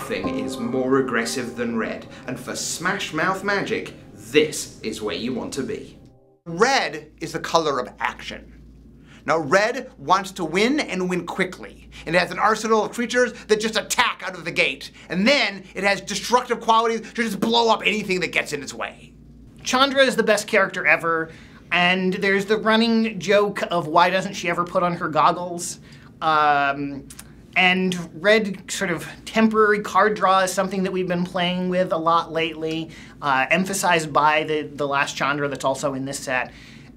nothing is more aggressive than red, and for Smash Mouth Magic, this is where you want to be. Red is the color of action. Now, red wants to win and win quickly. And it has an arsenal of creatures that just attack out of the gate. And then it has destructive qualities to just blow up anything that gets in its way. Chandra is the best character ever, and there's the running joke of why doesn't she ever put on her goggles? And red sort of temporary card draw is something that we've been playing with a lot lately, emphasized by the last Chandra that's also in this set.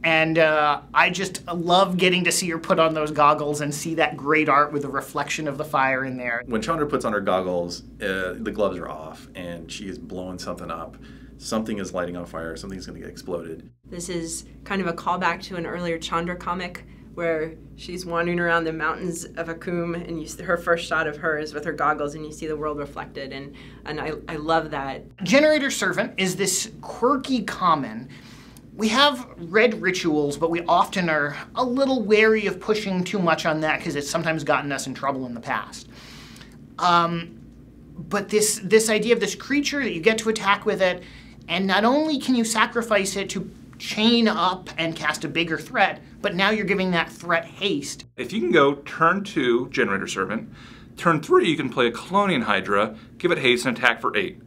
And I just love getting to see her put on those goggles and see that great art with the reflection of the fire in there. When Chandra puts on her goggles, the gloves are off and she is blowing something up. Something is lighting on fire, something's gonna get exploded. This is kind of a callback to an earlier Chandra comic where she's wandering around the mountains of Akum, and you see her first shot of her is with her goggles and you see the world reflected, and I love that. Generator Servant is this quirky common. We have red rituals, but we often are a little wary of pushing too much on that because it's sometimes gotten us in trouble in the past. But this idea of this creature that you get to attack with it, and not only can you sacrifice it to chain up and cast a bigger threat, but now you're giving that threat haste. If you can go turn 2, Generator Servant, turn 3, you can play a Colonian Hydra, give it haste and attack for 8.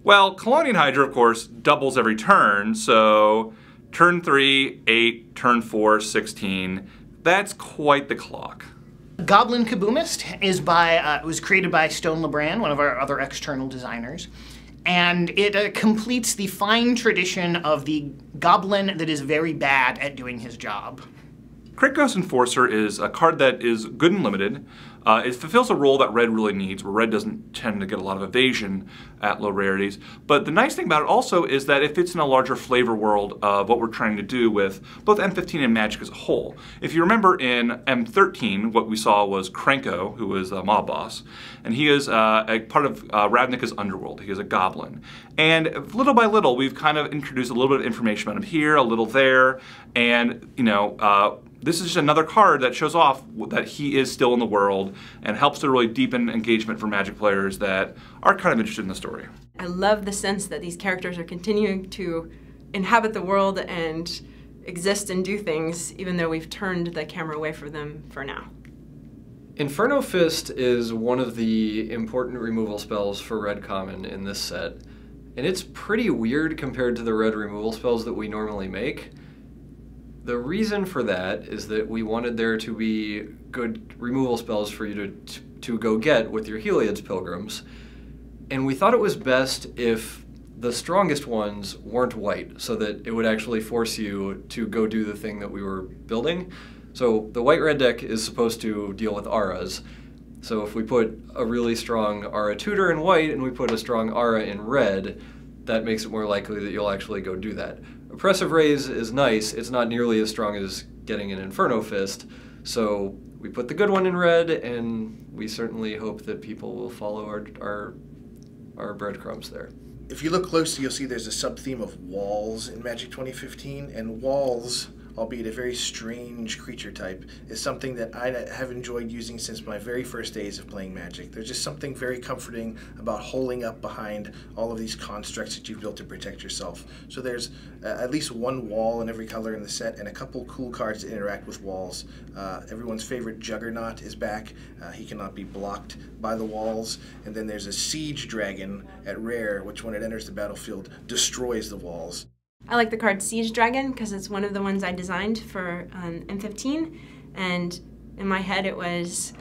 Well, Colonian Hydra, of course, doubles every turn, so turn 3, 8, turn 4, 16. That's quite the clock. Goblin Kaboomist is was created by Stone LeBran, one of our other external designers. And it completes the fine tradition of the goblin that is very bad at doing his job. Kratos Enforcer is a card that is good and limited. It fulfills a role that red really needs, where red doesn't tend to get a lot of evasion at low rarities. But the nice thing about it also is that it fits in a larger flavor world of what we're trying to do with both M15 and Magic as a whole. If you remember in M13, what we saw was Krenko, who is a mob boss, and he is a part of Ravnica's underworld. He is a goblin. And little by little, we've kind of introduced a little bit of information about him here, a little there, and this is just another card that shows off that he is still in the world and helps to really deepen engagement for Magic players that are kind of interested in the story. I love the sense that these characters are continuing to inhabit the world and exist and do things, even though we've turned the camera away from them for now. Inferno Fist is one of the important removal spells for red common in this set, and it's pretty weird compared to the red removal spells that we normally make. The reason for that is that we wanted there to be good removal spells for you to go get with your Heliod's Pilgrims, and we thought it was best if the strongest ones weren't white, so that it would actually force you to go do the thing that we were building. So the white-red deck is supposed to deal with auras. So if we put a really strong aura tutor in white and we put a strong aura in red, that makes it more likely that you'll actually go do that. Oppressive Raise is nice, it's not nearly as strong as getting an Inferno Fist, so we put the good one in red, and we certainly hope that people will follow our breadcrumbs there. If you look closely, you'll see there's a sub-theme of walls in Magic 2015, and walls, albeit a very strange creature type, is something that I have enjoyed using since my very first days of playing Magic. There's just something very comforting about holding up behind all of these constructs that you've built to protect yourself. So there's at least one wall in every color in the set, and a couple cool cards that interact with walls. Everyone's favorite Juggernaut is back. He cannot be blocked by the walls. And then there's a Siege Dragon at rare, which when it enters the battlefield destroys the walls. I like the card Siege Dragon because it's one of the ones I designed for M15, and in my head it was,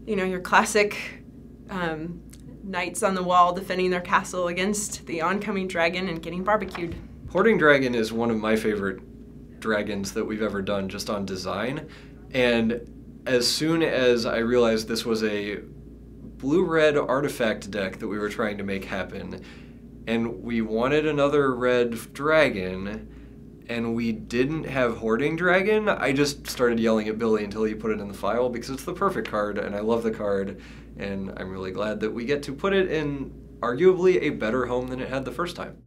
your classic knights on the wall defending their castle against the oncoming dragon and getting barbecued. Hoarding Dragon is one of my favorite dragons that we've ever done just on design, and as soon as I realized this was a blue-red artifact deck that we were trying to make happen, and we wanted another red dragon, and we didn't have Hoarding Dragon, I just started yelling at Billy until he put it in the file because it's the perfect card, and I love the card, and I'm really glad that we get to put it in arguably a better home than it had the first time.